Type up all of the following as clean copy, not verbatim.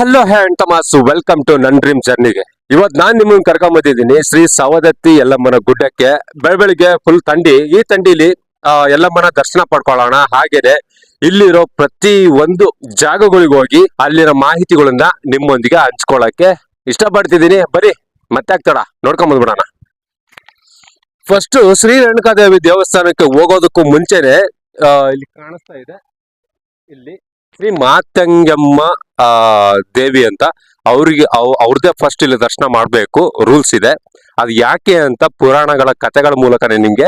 Hello hand ತಮಾಸ್, welcome to ನನ್ dream ಜರ್ನಿಗೆ. ಇವತ್ ನಾನ್ ನಿಮ್ಮನ್ನ ಕರ್ಕೊಂಡ್ ಬಂದಿದ್ದೀನಿ ಶ್ರೀ ಸವದತ್ತಿ ಯಲ್ಲಮ್ಮನ ಗುಡ್ಡಕ್ಕೆ. ಬೆಳಬೆಳಿಗ್ಗೆ ಫುಲ್ ಥಂಡಿ. ಈ ಥಂಡಿಲಿ ಯಲ್ಲಮ್ಮನ ದರ್ಶನ ಪಡ್ಕೊಳ್ಳೋಣ. ಹಾಗೇನೆ ಇಲ್ಲಿರೋ ಪ್ರತಿ ಒಂದು ಜಾಗಗಳಿಗೆ ಹೋಗಿ ಅಲ್ಲಿನ ಮಾಹಿತಿಗಳನ್ನ ನಿಮ್ಮೊಂದಿಗೆ ಹಂಚ್ಕೊಳ್ಳಕ್ಕೆ ಇಷ್ಟಪಡ್ತಿದ್ದೀನಿ. ಬರೀ ಮತ್ತೆ ಆಗ್ತಾಡ ನೋಡ್ಕೊಂಡ್ ಬಂದ್ಬಿಡೋಣ. ಫಸ್ಟ್ ಶ್ರೀ ರೇಣುಕಾದೇವಿ ದೇವಸ್ಥಾನಕ್ಕೆ ಹೋಗೋದಕ್ಕೂ ಮುಂಚೆನೆ ಇಲ್ಲಿ ಕಾಣಿಸ್ತಾ ಇದೆ, ಇಲ್ಲಿ ಶ್ರೀ ಮಾತಂಗಮ್ಮ ದೇವಿ ಅಂತ ಅವ್ರಿಗೆ ಅವ್ರದೇ ಫಸ್ಟ್ ಇಲ್ಲಿ ದರ್ಶನ ಮಾಡ್ಬೇಕು ರೂಲ್ಸ್ ಇದೆ. ಅದು ಯಾಕೆ ಅಂತ ಪುರಾಣಗಳ ಕಥೆಗಳ ಮೂಲಕನೇ ನಿಮ್ಗೆ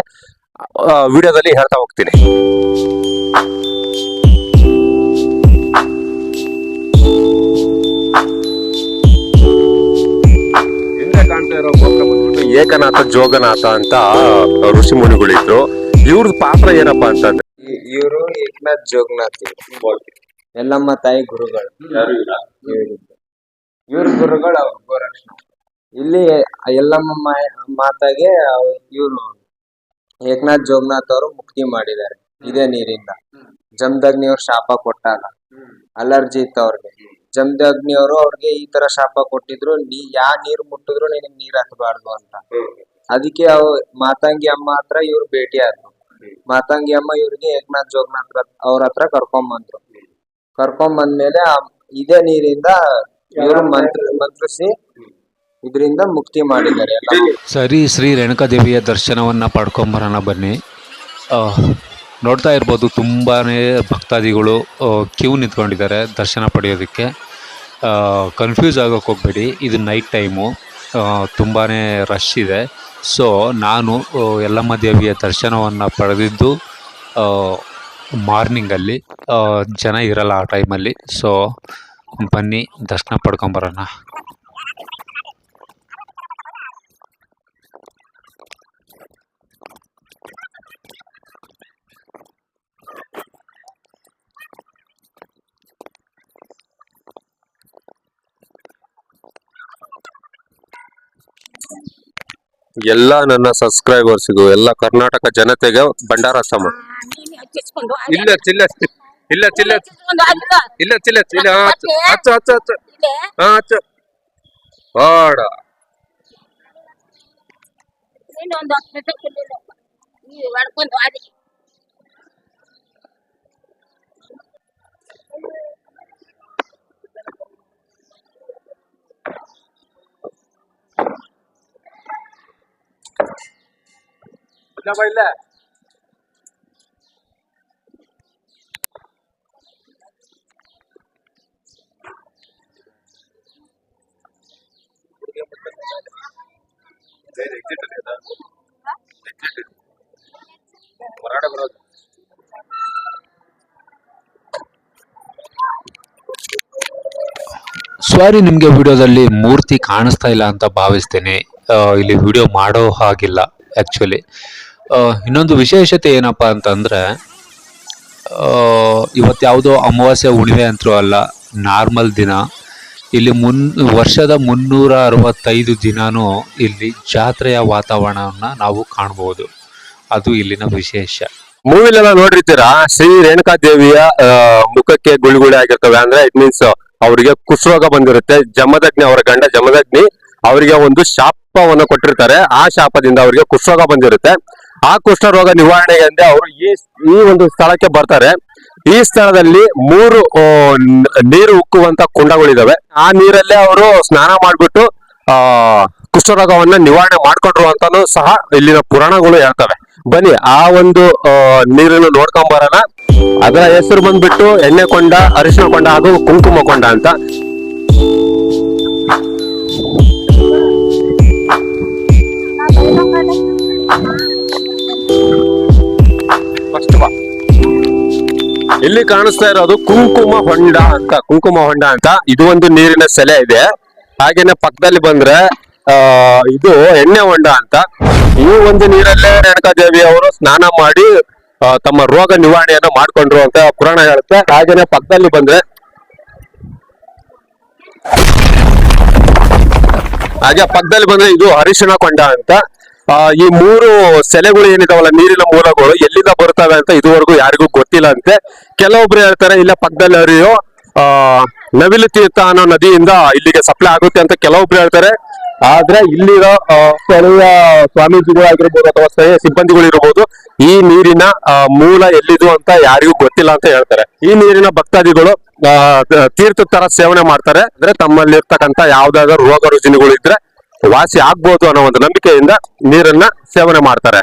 ವಿಡಿಯೋದಲ್ಲಿ ಹೇಳ್ತಾ ಹೋಗ್ತೀನಿ. ಹಿಂದೆ ಕಾಣ್ತಾ ಇರೋ ಏಕನಾಥ ಜೋಗನಾಥ ಅಂತ ಋಷಿ ಮುನಿಗಳಿದ್ರು. ಇವ್ರದ್ದು ಪಾತ್ರ ಏನಪ್ಪಾ ಅಂತಂದ್ರೆ, ಇವರು ಏಕನಾಥ್ ಜೋಗನಾಥ್ ಯಲ್ಲಮ್ಮ ತಾಯಿ ಗುರುಗಳು. ಇವ್ರ ಗುರುಗಳು ಅವ್ರ ಗೋರಕ್ಷಣ. ಇಲ್ಲಿ ಯಲ್ಲಮ್ಮ ಮಾತಾಗೆ ಇವ್ರು ಏಕನಾಥ್ ಜೋಗನಾಥ್ ಅವರು ಮುಕ್ತಿ ಮಾಡಿದ್ದಾರೆ ಇದೇ ನೀರಿಂದ. ಜಮದಗ್ನಿ ಅವ್ರ ಶಾಪ ಕೊಟ್ಟಾಗ ಅಲರ್ಜಿ ಇತ್ತು ಅವ್ರಿಗೆ. ಜಮದಗ್ನಿ ಅವರು ಅವ್ರಿಗೆ ಈ ತರ ಶಾಪ ಕೊಟ್ಟಿದ್ರು, ಯಾ ನೀರ್ ಮುಟ್ಟಿದ್ರು ನಿನಗ್ ನೀರ್ ಹತ್ತಬಾರ್ದು ಅಂತ. ಅದಕ್ಕೆ ಮಾತಂಗಿ ಅಮ್ಮ ಹತ್ರ ಇವ್ರು ಭೇಟಿ ಆದ್ರು. ಮಾತಂಗಿ ಅಮ್ಮ ಇವ್ರಿಗೆ ಏಕನಾಥ್ ಜೋಗನಾಥ್ ಅವ್ರ ಹತ್ರ ಕರ್ಕೊಂಬಂದ್ಮೇಲೆ ಇದೇ ನೀರಿಂದ ಇವರು ಮಂತ್ರಿಸಿ ಇದರಿಂದ ಮುಕ್ತಿ ಮಾಡಿದ್ದಾರೆ. ಸರಿ, ಶ್ರೀ ರೇಣುಕಾದೇವಿಯ ದರ್ಶನವನ್ನ ಪಡ್ಕೊಂಬರೋಣ ಬನ್ನಿ. ನೋಡ್ತಾ ಇರ್ಬೋದು, ತುಂಬಾ ಭಕ್ತಾದಿಗಳು ಕ್ಯೂ ನಿಂತ್ಕೊಂಡಿದ್ದಾರೆ ದರ್ಶನ ಪಡೆಯೋದಕ್ಕೆ. ಕನ್ಫ್ಯೂಸ್ ಆಗೋಕೆ ಹೋಗ್ಬೇಡಿ, ಇದು ನೈಟ್ ಟೈಮು, ತುಂಬಾ ರಶ್ ಇದೆ. ಸೊ ನಾನು ಯಲ್ಲಮ್ಮ ದೇವಿಯ ದರ್ಶನವನ್ನು ಪಡೆದಿದ್ದು ಮಾರ್ನಿಂಗಲ್ಲಿ, ಜನ ಇರಲ್ಲ ಆ ಟೈಮಲ್ಲಿ. ಸೊ ಬನ್ನಿ ದರ್ಶನ ಪಡ್ಕೊಂಬರೋಣ. ಎಲ್ಲ ನನ್ನ ಸಬ್ಸ್ಕ್ರೈಬರ್ಸ್ಗೂ, ಎಲ್ಲ ಕರ್ನಾಟಕ ಜನತೆಗೆ ಭಂಡಾರ ಸಮ. ಇಲ್ಲ ಚಿಲ್ಲ ಇಲ್ಲ ಚಿಲ್ಲ ಇಲ್ಲ ಚಿಲ್ಲ ಚಿಲ್ಲ ಹಚ್ಚು ಹಚ್ಚು ಹಚ್ಚು ಹಚ್ಚು ಬಾಡ. ಇಲ್ಲ ಸಾರಿ, ನಿಮಗೆ ವಿಡಿಯೋದಲ್ಲಿ ಮೂರ್ತಿ ಕಾಣಿಸ್ತಾ ಇಲ್ಲ ಅಂತ ಭಾವಿಸ್ತೇನೆ. ಇಲ್ಲಿ ವಿಡಿಯೋ ಮಾಡೋ ಹಾಗಿಲ್ಲ ಆ್ಯಕ್ಚುಲಿ. ಇನ್ನೊಂದು ವಿಶೇಷತೆ ಏನಪ್ಪ ಅಂತಂದರೆ, ಇವತ್ತು ಯಾವುದೋ ಅಮಾವಾಸ್ಯೆ ಹುಣ್ಣಿಮೆ ಅಂತೂ ಅಲ್ಲ, ನಾರ್ಮಲ್ ದಿನ. ಇಲ್ಲಿ ವರ್ಷದ 365 ದಿನವೂ ಇಲ್ಲಿ ಜಾತ್ರೆಯ ವಾತಾವರಣವನ್ನು ನಾವು ಕಾಣ್ಬೋದು. ಅದು ಇಲ್ಲಿನ ವಿಶೇಷ. ಮೂವಿಲೆಲ್ಲ ನೋಡಿರ್ತೀರಾ, ಶ್ರೀ ರೇಣುಕಾ ದೇವಿಯ ಮುಖಕ್ಕೆ ಗುಳಿಗುಳಿ ಆಗಿರ್ತವೆ. ಅಂದ್ರೆ ಇಟ್ ಮೀನ್ಸ್ ಅವರಿಗೆ ಕುಷ್ಠರೋಗ ಬಂದಿರುತ್ತೆ. ಜಮದಗ್ನಿ, ಅವರ ಗಂಡ ಜಮದಗ್ನಿ ಅವರಿಗೆ ಒಂದು ಶಾಪವನ್ನು ಕೊಟ್ಟಿರ್ತಾರೆ. ಆ ಶಾಪದಿಂದ ಅವರಿಗೆ ಕುಷ್ಠರೋಗ ಬಂದಿರುತ್ತೆ. ಆ ಕುಷ್ಠರೋಗ ನಿವಾರಣೆಗೆ ಅಂದ್ರೆ ಅವರು ಈ ಒಂದು ಸ್ಥಳಕ್ಕೆ ಬರ್ತಾರೆ. ಈ ಸ್ಥಳದಲ್ಲಿ 3 ನೀರು ಉಕ್ಕುವಂತ ಕುಂಡಗಳಿದಾವೆ. ಆ ನೀರಲ್ಲೇ ಅವರು ಸ್ನಾನ ಮಾಡ್ಬಿಟ್ಟು ಕುಷ್ಠರೋಗವನ್ನ ನಿವಾರಣೆ ಮಾಡ್ಕೊಂಡ್ರು ಅಂತಾನು ಸಹ ಇಲ್ಲಿನ ಪುರಾಣಗಳು ಹೇಳ್ತವೆ. ಬನ್ನಿ ಆ ಒಂದು ನೀರನ್ನು ನೋಡ್ಕೊಂಡ್ ಬರೋಣ. ಅದರ ಹೆಸರು ಬಂದ್ಬಿಟ್ಟು ಎಣ್ಣೆ ಕೊಂಡ, ಅರಿಶಿನ ಕೊಂಡ ಹಾಗೂ ಕುಂಕುಮ ಕೊಂಡ ಅಂತ. ಇಲ್ಲಿ ಕಾಣಿಸ್ತಾ ಇರೋದು ಕುಂಕುಮ ಹೊಂಡ ಅಂತ. ಇದು ಒಂದು ನೀರಿನ ಸೆಲೆ ಇದೆ. ಹಾಗೇನೆ ಪಕ್ಕದಲ್ಲಿ ಬಂದ್ರೆ ಇದು ಎಣ್ಣೆ ಹೊಂಡ ಅಂತ. ಈ ಒಂದು ನೀರಲ್ಲೇ ರೇಣುಕಾದೇವಿ ಅವರು ಸ್ನಾನ ಮಾಡಿ ತಮ್ಮ ರೋಗ ನಿವಾರಣೆಯನ್ನ ಮಾಡ್ಕೊಂಡ್ರು ಅಂತ ಪುರಾಣ ಹೇಳುತ್ತೆ. ಹಾಗೇನೆ ಪಕ್ಕದಲ್ಲಿ ಬಂದ್ರೆ ಇದು ಅರಿಶಿನ ಕೊಂಡ ಅಂತ. ಈ 3 ಸೆಲೆಗಳು ಏನಿದಾವಲ್ಲ, ನೀರಿನ ಮೂಲಗಳು ಎಲ್ಲಿಂದ ಬರ್ತವೆ ಅಂತ ಇದುವರೆಗೂ ಯಾರಿಗೂ ಗೊತ್ತಿಲ್ಲ ಅಂತೆ. ಕೆಲವೊಬ್ರು ಹೇಳ್ತಾರೆ ಇಲ್ಲ ಪಕ್ಕದಲ್ಲಿ ಹರಿಯೋ ನವಿಲು ತೀರ್ಥ ಅನ್ನೋ ನದಿಯಿಂದ ಇಲ್ಲಿಗೆ ಸಪ್ಲೈ ಆಗುತ್ತೆ ಅಂತ ಕೆಲವೊಬ್ರು ಹೇಳ್ತಾರೆ. ಆದ್ರೆ ಇಲ್ಲಿರೋ ಸ್ಥಳೀಯ ಸ್ವಾಮೀಜಿಗಳು ಆಗಿರ್ಬೋದು ಅಥವಾ ಸ್ಥಳೀಯ ಸಿಬ್ಬಂದಿಗಳು ಇರಬಹುದು, ಈ ನೀರಿನ ಮೂಲ ಎಲ್ಲಿದು ಅಂತ ಯಾರಿಗೂ ಗೊತ್ತಿಲ್ಲ ಅಂತ ಹೇಳ್ತಾರೆ. ಈ ನೀರಿನ ಭಕ್ತಾದಿಗಳು ತೀರ್ಥದ ತರ ಸೇವನೆ ಮಾಡ್ತಾರೆ. ಅಂದ್ರೆ ತಮ್ಮಲ್ಲಿರ್ತಕ್ಕಂಥ ಯಾವ್ದಾದ್ರು ರೋಗ ರುಜಿನಗಳು ಇದ್ರೆ ವಾಸಿ ಆಗ್ಬೋದು ಅನ್ನೋ ಒಂದು ನಂಬಿಕೆಯಿಂದ ನೀರನ್ನ ಸೇವನೆ ಮಾಡ್ತಾರೆ.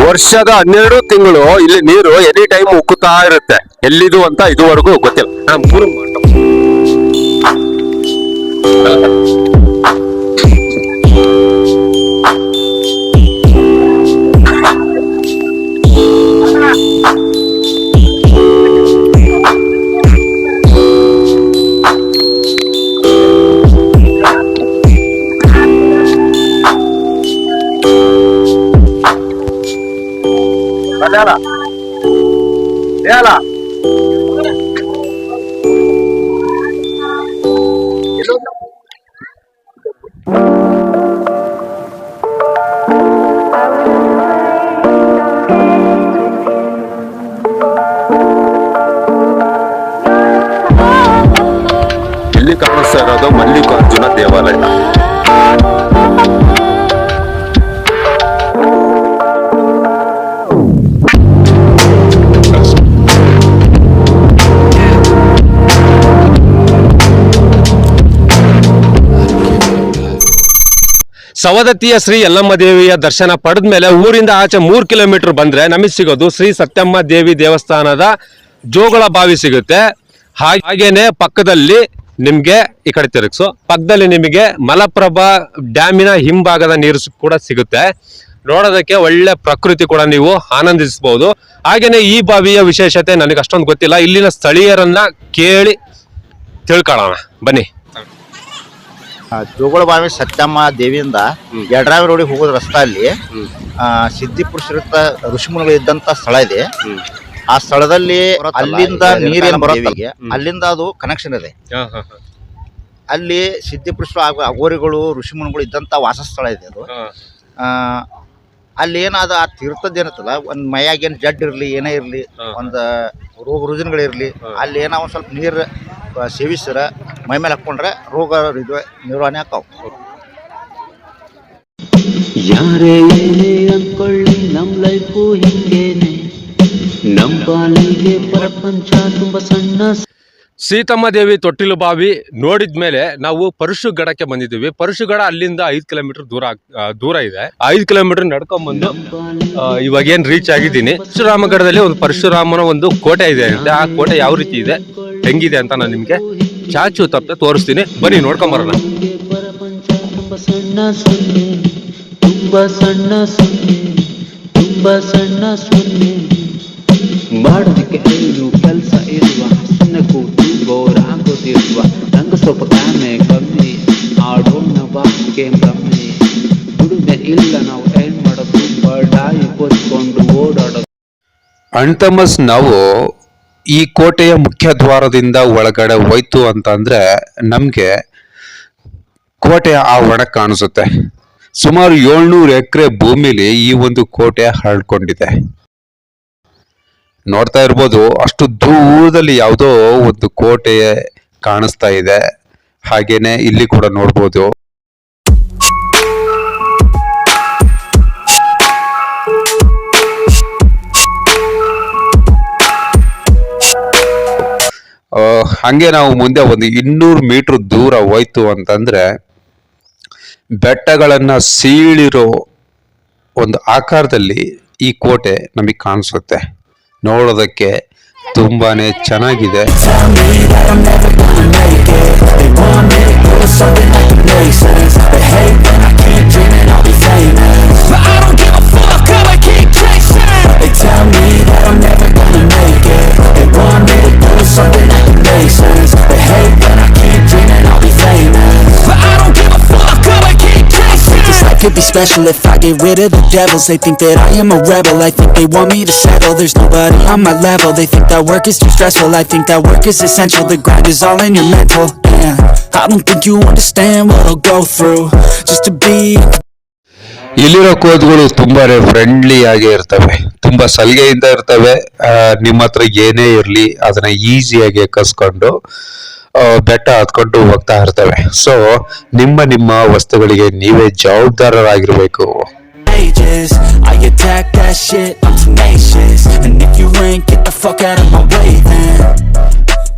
ವರ್ಷದ 12 ತಿಂಗಳು ಇಲ್ಲಿ ನೀರು ಎನಿ ಟೈಮ್ ಉಕ್ಕುತ್ತಾ ಇರುತ್ತೆ. ಎಲ್ಲಿದು ಅಂತ ಇದುವರೆಗೂ ಗೊತ್ತಿಲ್ಲ. ಇಲ್ಲಿ ಕಾಣಿಸ್ತಾ ಇರೋದು ಮಲ್ಲಿಕಾರ್ಜುನ ದೇವಾಲಯ. ಸವದತ್ತಿಯ ಶ್ರೀ ಯಲ್ಲಮ್ಮ ದೇವಿಯ ದರ್ಶನ ಪಡೆದ ಮೇಲೆ ಊರಿಂದ ಆಚೆ 3 ಕಿಲೋಮೀಟರ್ ಬಂದ್ರೆ ನಮಗೆ ಸಿಗೋದು ಶ್ರೀ ಸತ್ಯಮ್ಮ ದೇವಿ ದೇವಸ್ಥಾನದ ಜೋಗಳ ಬಾವಿ ಸಿಗುತ್ತೆ. ಹಾಗೇನೆ ಪಕ್ಕದಲ್ಲಿ ನಿಮ್ಗೆ ಈ ಕಡೆ ತಿರುಗಿಸು, ಪಕ್ಕದಲ್ಲಿ ನಿಮಗೆ ಮಲಪ್ರಭಾ ಡ್ಯಾಮಿನ ಹಿಂಭಾಗದ ನೀರು ಕೂಡ ಸಿಗುತ್ತೆ. ನೋಡೋದಕ್ಕೆ ಒಳ್ಳೆ ಪ್ರಕೃತಿ ಕೂಡ ನೀವು ಆನಂದಿಸಬಹುದು. ಹಾಗೇನೆ ಈ ಬಾವಿಯ ವಿಶೇಷತೆ ನನಗೆ ಅಷ್ಟೊಂದು ಗೊತ್ತಿಲ್ಲ, ಇಲ್ಲಿನ ಸ್ಥಳೀಯರನ್ನ ಕೇಳಿ ತಿಳ್ಕೊಳ್ಳೋಣ ಬನ್ನಿ. ಜೋಗಳ ಬಾವಿ ಸತ್ಯಮ್ಮ ದೇವಿಯಿಂದ ಯಡ್ರಾವಿ ರೋಡಿಗೆ ಹೋಗೋದು ರಸ್ತೆಯಲ್ಲಿ ಸಿದ್ಧಿ ಪುರುಷರಿತ ಋಷಿಮುನಿಗಳು ಇದ್ದಂತ ಸ್ಥಳ ಇದೆ. ಆ ಸ್ಥಳದಲ್ಲಿ ಅಲ್ಲಿಂದ ನೀರೇನು ಬರುತ್ತೆ, ಅಲ್ಲಿಂದ ಅದು ಕನೆಕ್ಷನ್ ಇದೆ. ಅಲ್ಲಿ ಸಿದ್ಧಿ ಪುರುಷರು ಅಗೋರಿಗಳು ಋಷಿಮುನಿಗಳು ಇದ್ದಂತ ವಾಸಸ್ಥಳ ಇದೆ ಅದು. ಅಲ್ಲಿ ಏನಾದ ಆ ತೀರ್ಥದ ಏನತ್ತಲ್ಲ, ಒಂದ್ ಮೈಯಾಗೇನು ಜಡ್ ಇರ್ಲಿ ಏನೇ ಇರ್ಲಿ, ಒಂದು ರೋಗ ರುಜಿನಗಳಿರ್ಲಿ, ಅಲ್ಲಿ ಏನೋ ಒಂದ್ ಸ್ವಲ್ಪ ನೀರು ಸೇವಿಸಿದ್ರೆ ಮೈ ಮೇಲೆ ಹಾಕೊಂಡ್ರೆ ರೋಗ ನಿರ್ವಹಣೆ ಆಕಾವ್. ಯಾರೇ ಏನೇ ಅನ್ಕೊಳ್ಳಿ ನಮ್ ಲೈಫು ಹಿಂಗೇನೆ, ನಮ್ ಬಾಳಿಗೆ ಪ್ರಪಂಚ ತುಂಬಾ ಸಣ್ಣ. ಸೀತಮ್ಮ ದೇವಿ ತೊಟ್ಟಿಲು ಬಾವಿ ನೋಡಿದ್ಮೇಲೆ ನಾವು ಪರಶುಗಡಕ್ಕೆ ಬಂದಿದ್ದೀವಿ. ಪರಶುಗಡ ಅಲ್ಲಿಂದ 5 ಕಿಲೋಮೀಟರ್ ದೂರ ಇದೆ. 5 ಕಿಲೋಮೀಟರ್ ನಡ್ಕೊಂಡ್ಬಂದು ಇವಾಗ ಏನ್ ರೀಚ್ ಆಗಿದ್ದೀನಿ. ಪರಶುರಾಮಗಢದಲ್ಲಿ ಒಂದು ಪರಶುರಾಮನ ಒಂದು ಕೋಟೆ ಇದೆ ಅಂತೆ. ಆ ಕೋಟೆ ಯಾವ ರೀತಿ ಇದೆ, ಹೆಂಗಿದೆ ಅಂತ ನಾನು ನಿಮ್ಗೆ ಚಾಚು ತಪ್ಪೆ ತೋರಿಸ್ತೀನಿ, ಬನ್ನಿ ನೋಡ್ಕೊಂಬರೋಣ. ಪ್ರಪಂಚ ತುಂಬಾ ಸಣ್ಣ ಸೊನ್ನೆ, ತುಂಬಾ ಸಣ್ಣ ಸೊನ್ನೆ, ತುಂಬಾ ಸಣ್ಣ ಸೊನ್ನೆ. ಮಾಡೋದಕ್ಕೆ ಏನು ಕೆಲಸ ಇರುವ, ಸುಮ್ಮನೆ ಕೂತು ಬೋರ್ ಆಗೋದಿರುವ, ನಂಗೆ ಸ್ವಲ್ಪ ಕಾಮೆ ಕಮ್ಮಿ, ಆಡೋಣ ಬಾಕೆ ಕಮ್ಮಿ, ದುಡಿಮೆ ಇಲ್ಲ ನಾವು ಏನ್ ಮಾಡೋದು, ಬಡಾಯಿ ಕೊಚ್ಕೊಂಡು ಓಡಾಡೋದು. ಅಣ್ತಮಸ್ ನಾವು ಈ ಕೋಟೆಯ ಮುಖ್ಯ ದ್ವಾರದಿಂದ ಒಳಗಡೆ ಹೋಯ್ತು ಅಂತ ಅಂದ್ರೆ ನಮ್ಗೆ ಕೋಟೆಯ ಆವರಣ ಕಾಣಿಸುತ್ತೆ. ಸುಮಾರು 700 ಎಕರೆ ಭೂಮಿಲಿ ಈ ಒಂದು ಕೋಟೆ ಹರಡ್ಕೊಂಡಿದೆ. ನೋಡ್ತಾ ಇರ್ಬೋದು, ಅಷ್ಟು ದೂರದಲ್ಲಿ ಯಾವುದೋ ಒಂದು ಕೋಟೆ ಕಾಣಿಸ್ತಾ ಇದೆ. ಹಾಗೇನೆ ಇಲ್ಲಿ ಕೂಡ ನೋಡ್ಬೋದು. ಹಂಗೆ ನಾವು ಮುಂದೆ ಒಂದು 200 ಮೀಟರ್ ದೂರ ಹೋಯ್ತು ಅಂತಂದ್ರೆ ಬೆಟ್ಟಗಳನ್ನ ಸೀಳಿರೋ ಒಂದು ಆಕಾರದಲ್ಲಿ ಈ ಕೋಟೆ ನಮಗೆ ಕಾಣಿಸುತ್ತೆ. ನೋಡೋದಕ್ಕೆ ತುಂಬಾನೇ ಚೆನ್ನಾಗಿದೆ. Could be special if I get rid of the devils. They think that I am a rebel, I think they want me to settle. There's nobody on my level, they think that work is too stressful. I think that work is essential, the grind is all in your mental. Yeah, I don't think you understand what I'll go through just to be. ಇಲ್ಲಿರೋ ಕೋತ್ಗಳು ತುಂಬಾನೇ friendly ಆಗಿ ಇರ್ತವೆ, ತುಂಬಾ ಸಲಿಗೆಯಿಂದ ಇರ್ತವೆ. ನಿಮ್ಮ ಹತ್ರ ಏನೇ ಇರಲಿ ಅದನ್ನ ಈಸಿಯಾಗಿ ಕಸ್ಕೊಂಡು ಬೆಟ್ಟ ಹತ್ಕೊಂಡು ಹೋಗ್ತಾ ಇರ್ತವೆ. ಸೊ ನಿಮ್ಮ ವಸ್ತುಗಳಿಗೆ ನೀವೇ ಜವಾಬ್ದಾರರಾಗಿರ್ಬೇಕು. Ages, I attack that shit, I'm tenacious. And if you ain't, get the fuck out of my way then.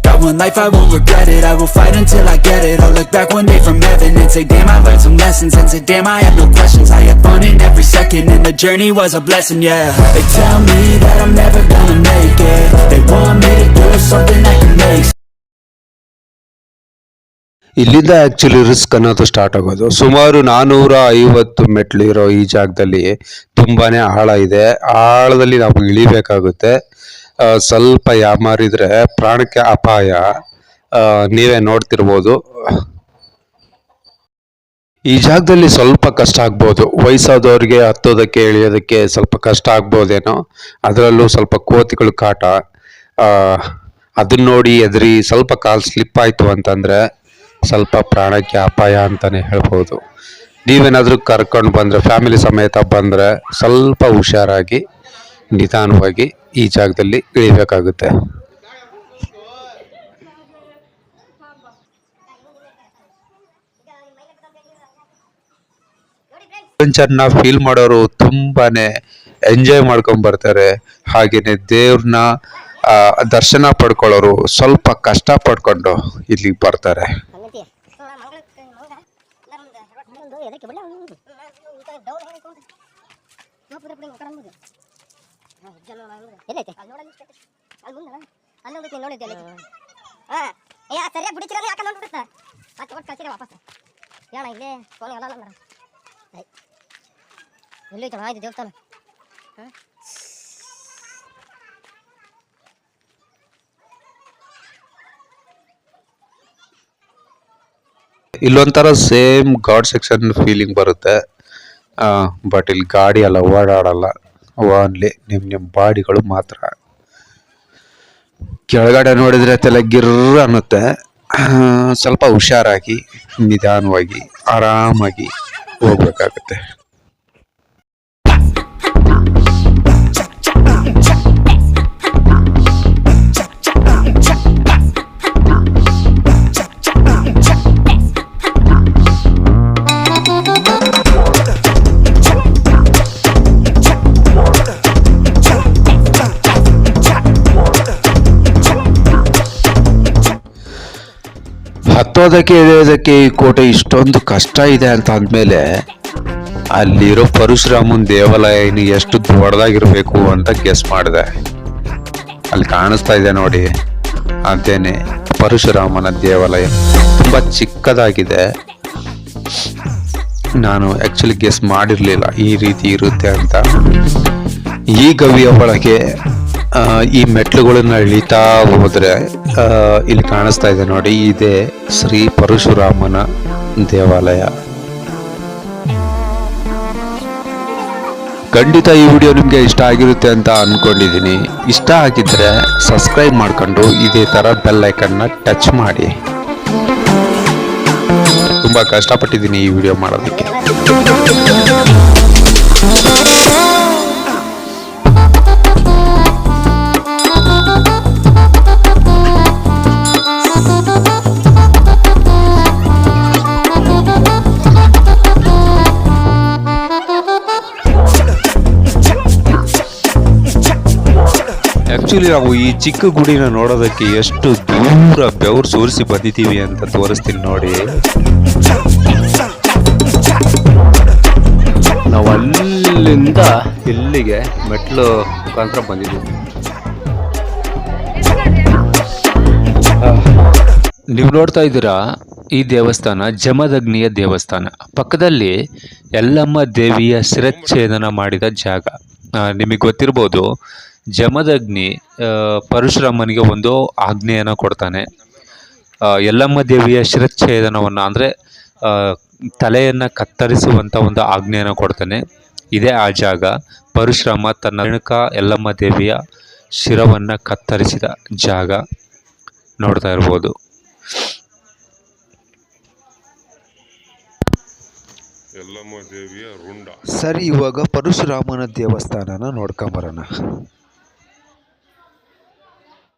Got one life, I won't regret it. I will fight until I get it. I'll look back one day from heaven and say damn, I learned some lessons. And say damn, I have no questions. I had fun in every second and the journey was a blessing, yeah. They tell me that I'm never gonna make it. They want me to do something that can make sense. ಇಲ್ಲಿಂದ actually risk ಅನ್ನೋದು start ಆಗೋದು. ಸುಮಾರು 450 ಮೆಟ್ಲು ಇರೋ ಈ ಜಾಗದಲ್ಲಿ ತುಂಬಾನೇ ಆಳ ಇದೆ. ಆಳದಲ್ಲಿ ನಾವು ಇಳಿಬೇಕಾಗುತ್ತೆ. ಸ್ವಲ್ಪ ಯಾಮಾರಿದ್ರೆ ಪ್ರಾಣಕ್ಕೆ ಅಪಾಯ. ನೀವೇ ನೋಡ್ತಿರ್ಬೋದು. ಈ ಜಾಗದಲ್ಲಿ ಸ್ವಲ್ಪ ಕಷ್ಟ ಆಗ್ಬೋದು. ವಯಸ್ಸಾದವ್ರಿಗೆ ಹತ್ತೋದಕ್ಕೆ ಇಳಿಯೋದಕ್ಕೆ ಸ್ವಲ್ಪ ಕಷ್ಟ ಆಗ್ಬೋದೇನೋ. ಅದರಲ್ಲೂ ಸ್ವಲ್ಪ ಕೋತಿಗಳು ಕಾಟ. ಅದನ್ನ ನೋಡಿ ಎದುರಿ ಸ್ವಲ್ಪ ಕಾಲು ಸ್ಲಿಪ್ ಆಯ್ತು ಅಂತಂದ್ರೆ ಸ್ವಲ್ಪ ಪ್ರಾಣಕ್ಕೆ ಅಪಾಯ ಅಂತಾನೆ ಹೇಳ್ಬೋದು. ನೀವೇನಾದ್ರೂ ಕರ್ಕೊಂಡು ಬಂದ್ರೆ, ಫ್ಯಾಮಿಲಿ ಸಮೇತ ಬಂದ್ರೆ ಸ್ವಲ್ಪ ಹುಷಾರಾಗಿ ನಿಧಾನವಾಗಿ ಈ ಜಾಗದಲ್ಲಿ ಇಳಿಬೇಕಾಗುತ್ತೆ. ಅಡ್ವೆಂಚರ್ನ ಫೀಲ್ ಮಾಡೋರು ತುಂಬಾನೇ ಎಂಜಾಯ್ ಮಾಡ್ಕೊಂಡ್ ಬರ್ತಾರೆ. ಹಾಗೇನೆ ದೇವ್ರನ್ನ ದರ್ಶನ ಪಡ್ಕೊಳ್ಳೋರು ಸ್ವಲ್ಪ ಕಷ್ಟ ಪಡ್ಕೊಂಡು ಇಲ್ಲಿಗೆ ಬರ್ತಾರೆ. ದೇವಸ್ಥಾನ ಇಲ್ಲೊಂಥರ ಸೇಮ್ ಗಾಡ್ ಸೆಕ್ಷನ್ ಫೀಲಿಂಗ್ ಬರುತ್ತೆ. ಬಟ್ ಇಲ್ಲಿ ಗಾಡಿ ಎಲ್ಲ ಓಡಾಡಲ್ಲ, ಓನ್ಲಿ ನಿಮ್ಮ ಬಾಡಿಗಳು ಮಾತ್ರ. ಕೆಳಗಡೆ ನೋಡಿದ್ರೆ ತಲೆ ಗಿರ್ರ ಅನ್ನುತ್ತೆ. ಸ್ವಲ್ಪ ಹುಷಾರಾಗಿ ನಿಧಾನವಾಗಿ ಆರಾಮಾಗಿ ಹೋಗ್ಬೇಕಾಗುತ್ತೆ. ಹತ್ತೋದಕ್ಕೆ ಇಳಿಯೋದಕ್ಕೆ ಈ ಕೋಟೆ ಇಷ್ಟೊಂದು ಕಷ್ಟ ಇದೆ ಅಂತ ಅಂದಮೇಲೆ ಅಲ್ಲಿರೋ ಪರಶುರಾಮನ ದೇವಾಲಯ ಇನ್ನು ಎಷ್ಟು ದೊಡ್ಡದಾಗಿರ್ಬೇಕು ಅಂತ ಗೆಸ್ ಮಾಡಿದೆ. ಅಲ್ಲಿ ಕಾಣಿಸ್ತಾ ಇದೆ ನೋಡಿ, ಅದೇನೆ ಪರಶುರಾಮನ ದೇವಾಲಯ. ತುಂಬಾ ಚಿಕ್ಕದಾಗಿದೆ. ನಾನು ಆಕ್ಚುಲಿ ಗೆಸ್ ಮಾಡಿರ್ಲಿಲ್ಲ ಈ ರೀತಿ ಇರುತ್ತೆ ಅಂತ. ಈ ಗವಿಯ ಒಳಗೆ ಈ ಮೆಟ್ಲುಗಳನ್ನ ಇಳಿತಾ ಹೋದ್ರೆ ಇಲ್ಲಿ ಕಾಣಿಸ್ತಾ ಇದೆ ನೋಡಿ, ಇದೇ ಶ್ರೀ ಪರಶುರಾಮನ ದೇವಾಲಯ. ಖಂಡಿತ ಈ ವಿಡಿಯೋ ನಿಮಗೆ ಇಷ್ಟ ಆಗಿರುತ್ತೆ ಅಂತ ಅನ್ಕೊಂಡಿದ್ದೀನಿ. ಇಷ್ಟ ಆಗಿದ್ರೆ ಸಬ್ಸ್ಕ್ರೈಬ್ ಮಾಡ್ಕೊಂಡು ಇದೇ ತರ ಬೆಲ್ ಐಕನ್ನ ಟಚ್ ಮಾಡಿ. ತುಂಬಾ ಕಷ್ಟಪಟ್ಟಿದ್ದೀನಿ ಈ ವಿಡಿಯೋ ಮಾಡೋದಕ್ಕೆ. ಆಕ್ಚುಲಿ ನಾವು ಈ ಚಿಕ್ಕ ಗುಡಿನ ನೋಡೋದಕ್ಕೆ ಎಷ್ಟು ದೂರ ಬೆವರು ಸೋರಿಸಿ ಬಂದಿದ್ದೀವಿ ಅಂತ ತೋರಿಸ್ತೀನಿ ನೋಡಿ. ನಾವು ಅಲ್ಲಿಂದ ಇಲ್ಲಿಗೆ ಮೆಟ್ಲು ಮುಖಾಂತರ ಬಂದಿದ್ದೀವಿ. ನೀವು ನೋಡ್ತಾ ಇದ್ದೀರಾ, ಈ ದೇವಸ್ಥಾನ ಜಮದಗ್ನಿಯ ದೇವಸ್ಥಾನ. ಪಕ್ಕದಲ್ಲಿ ಯಲ್ಲಮ್ಮ ದೇವಿಯ ಶಿರಚ್ಛೇದನ ಮಾಡಿದ ಜಾಗ. ನಿಮಗೆ ಗೊತ್ತಿರ್ಬೋದು, ಜಮದಗ್ನಿ ಪರಶುರಾಮನಿಗೆ ಒಂದು ಆಜ್ಞೆಯನ್ನು ಕೊಡ್ತಾನೆ. ಯಲ್ಲಮ್ಮ ದೇವಿಯ ಶಿರಚ್ಛೇದನವನ್ನು ಅಂದರೆ ತಲೆಯನ್ನು ಕತ್ತರಿಸುವಂಥ ಒಂದು ಆಜ್ಞೆಯನ್ನು ಕೊಡ್ತಾನೆ. ಇದೇ ಆ ಜಾಗ. ಪರಶುರಾಮ ತನ್ನ ರೇಣುಕ ಯಲ್ಲಮ್ಮ ದೇವಿಯ ಶಿರವನ್ನು ಕತ್ತರಿಸಿದ ಜಾಗ ನೋಡ್ತಾ ಇರ್ಬೋದು. ಯಲ್ಲಮ್ಮ ದೇವಿಯ ರುಂಡ. ಸರಿ, ಇವಾಗ ಪರಶುರಾಮನ ದೇವಸ್ಥಾನನ ನೋಡ್ಕೊಂಬರೋಣ.